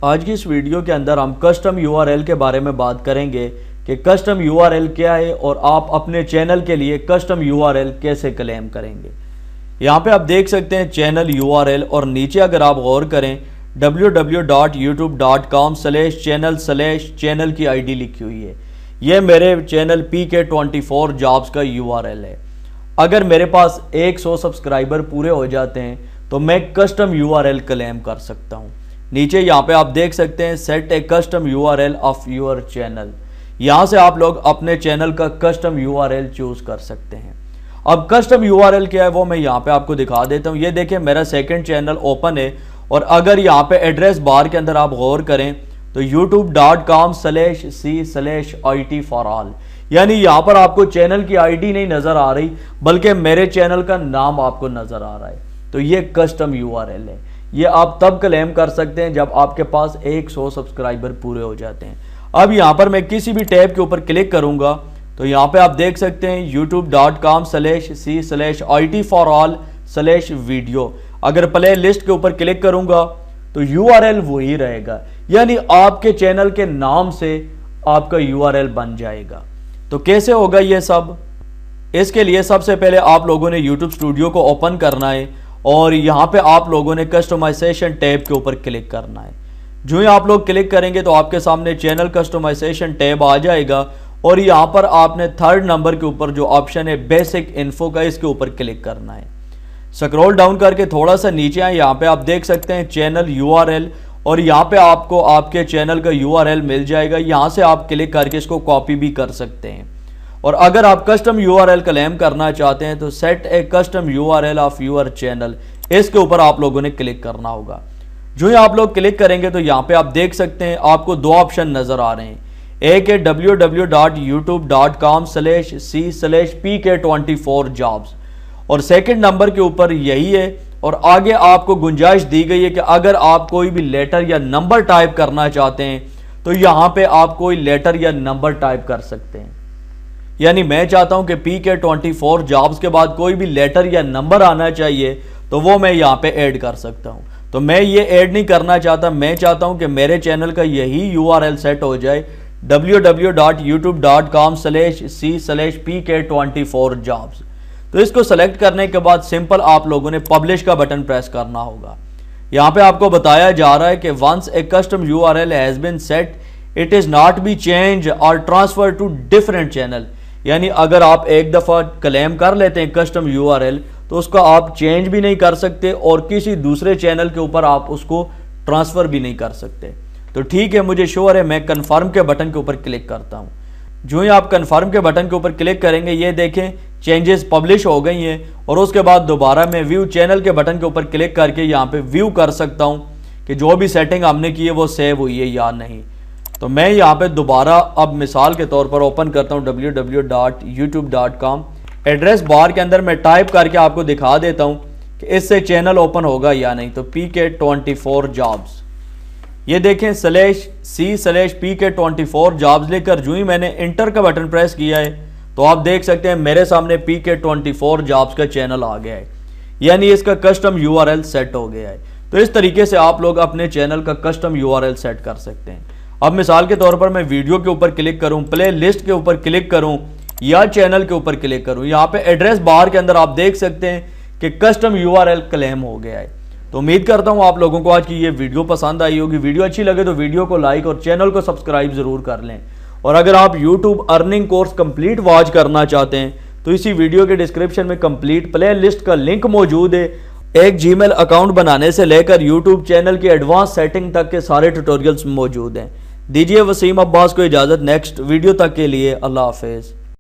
آج کی اس ویڈیو کے اندر ہم کسٹم URL کے بارے میں بات کریں گے کہ کسٹم URL کیا ہے اور آپ اپنے چینل کے لیے کسٹم URL کیسے کلیم کریں گے۔ یہاں پہ آپ دیکھ سکتے ہیں چینل URL اور نیچے اگر آپ غور کریں www.youtube.com/channel/channel کی ID لکھی ہوئی ہے۔ یہ میرے چینل PK24 Jobs کا URL ہے۔ اگر میرے پاس 100 سبسکرائبر پورے ہو جاتے ہیں تو میں کسٹم URL کلیم کر سکتا ہوں۔ نیچے یہاں پہ آپ دیکھ سکتے ہیں set a custom URL of your channel. یہاں سے آپ لوگ اپنے چینل کا کسٹم URL چوز کر سکتے ہیں۔ اب کسٹم URL کیا ہے وہ میں یہاں پہ آپ کو دکھا دیتا ہوں۔ یہ دیکھیں میرا سیکنڈ چینل اوپن ہے اور اگر یہاں پہ ایڈریس بار کے اندر آپ غور کریں تو youtube.com/c/IT4all، یعنی یہاں پر آپ کو چینل کی ID نہیں نظر آ رہی بلکہ میرے چینل کا نام آپ کو نظر آ رہا ہے۔ تو یہ کسٹم URL ہے۔ یہ آپ تب کلیم کر سکتے ہیں جب آپ کے پاس 100 سبسکرائبر پورے ہو جاتے ہیں۔ اب یہاں پر میں کسی بھی ٹیب کے اوپر کلک کروں گا تو یہاں پہ آپ دیکھ سکتے ہیں youtube.com/c/IT4all/video۔ اگر پلے لسٹ کے اوپر کلک کروں گا تو URL وہی رہے گا، یعنی آپ کے چینل کے نام سے آپ کا URL بن جائے گا۔ تو کیسے ہوگا یہ سب؟ اس کے لیے سب سے پہلے آپ لوگوں نے YouTube اسٹوڈیو کو اوپن کرنا ہے اور یہاں پہ آپ لوگوں نے کسٹمائزیشن ٹیب کے اوپر کلک کرنا ہے۔ جو ہی آپ لوگ کلک کریں گے تو آپ کے سامنے چینل کسٹمائزیشن ٹیب آ جائے گا اور یہاں پر آپ نے 3rd نمبر کے اوپر جو آپشن ہے بیسک انفو کا، اس کے اوپر کلک کرنا ہے۔ سکرول ڈاؤن کر کے تھوڑا سا نیچے آئیں، یہاں پہ آپ دیکھ سکتے ہیں چینل URL اور یہاں پہ آپ کو آپ کے چینل کا URL مل جائے گا۔ یہاں سے آپ کلک کر کے اس کو کاپی بھی کر سکتے ہیں۔ اور اگر آپ کسٹم URL کلیم کرنا چاہتے ہیں تو set a custom URL of your channel, اس کے اوپر آپ لوگوں نے کلک کرنا ہوگا۔ جو ہی آپ لوگ کلک کریں گے تو یہاں پہ آپ دیکھ سکتے ہیں آپ کو 2 آپشن نظر آ رہے ہیں۔ ایک ہے www.youtube.com/c/PK24Jobs اور سیکنڈ نمبر کے اوپر یہی ہے، اور آگے آپ کو گنجائش دی گئی ہے کہ اگر آپ کوئی بھی لیٹر یا نمبر ٹائپ کرنا چاہتے ہیں تو یہاں پہ آپ کوئی لیٹر یا نمبر ٹائپ کر سکتے ہیں۔ یعنی میں چاہتا ہوں کہ PK24 Jobs کے بعد کوئی بھی لیٹر یا نمبر آنا چاہیے تو وہ میں یہاں پہ ایڈ کر سکتا ہوں۔ تو میں یہ ایڈ نہیں کرنا چاہتا، میں چاہتا ہوں کہ میرے چینل کا یہی URL سیٹ ہو جائے www.youtube.com/c/PK24Jobs۔ تو اس کو سلیکٹ کرنے کے بعد سمپل آپ لوگوں نے پبلش کا بٹن پریس کرنا ہوگا۔ یہاں پہ آپ کو بتایا جا رہا ہے کہ once a custom URL has been set it is not be changed or transferred to different channel، یعنی اگر آپ ایک دفعہ کلیم کر لیتے ہیں کسٹم URL تو اس کا آپ چینج بھی نہیں کر سکتے اور کسی دوسرے چینل کے اوپر آپ اس کو ٹرانسفر بھی نہیں کر سکتے۔ تو ٹھیک ہے، مجھے شور ہے، میں کنفرم کے بٹن کے اوپر کلک کرتا ہوں۔ جو ہی آپ کنفرم کے بٹن کے اوپر کلک کریں گے یہ دیکھیں چینجز پبلش ہو گئی ہیں، اور اس کے بعد دوبارہ میں ویو چینل کے بٹن کے اوپر کلک کر کے یہاں پہ ویو کر سکتا ہوں کہ جو بھی سیٹنگ ہم نے کی ہے وہ سیو ہوئی ہے یا نہیں۔ تو میں یہاں پہ دوبارہ اب مثال کے طور پر اوپن کرتا ہوں www.youtube.com، ایڈریس بار کے اندر میں ٹائپ کر کے آپ کو دکھا دیتا ہوں کہ اس سے چینل اوپن ہوگا یا نہیں۔ تو PK24 Jobs، یہ دیکھیں /c/PK24 لے کر جو ہی میں نے انٹر کا بٹن پریس کیا ہے تو آپ دیکھ سکتے ہیں میرے سامنے PK24 Jobs کا چینل آ گیا ہے، یعنی اس کا کسٹم URL سیٹ ہو گیا ہے۔ تو اس طریقے سے آپ لوگ اپنے چینل کا کسٹم URL سیٹ کر سکتے ہیں۔ اب مثال کے طور پر میں ویڈیو کے اوپر کلک کروں، پلے لسٹ کے اوپر کلک کروں یا چینل کے اوپر کلک کروں، یہاں پہ ایڈریس بار کے اندر آپ دیکھ سکتے ہیں کہ کسٹم URL کلیم ہو گیا ہے۔ تو امید کرتا ہوں آپ لوگوں کو آج کی یہ ویڈیو پسند آئی ہوگی۔ ویڈیو اچھی لگے تو ویڈیو کو لائک اور چینل کو سبسکرائب ضرور کر لیں، اور اگر آپ YouTube earning course complete watch کرنا چاہتے ہیں تو اسی ویڈیو کے ڈسکرپشن میں کمپلیٹ پلے لسٹ کا لنک موجود ہے۔ ایک Gmail اکاؤنٹ بنانے سے لے کر YouTube چینل کی ایڈوانس سیٹنگ تک کے سارے ٹیوٹوریلز موجود ہیں۔ دیجیے وسیم عباس کو اجازت، نیکسٹ ویڈیو تک کے لیے اللہ حافظ۔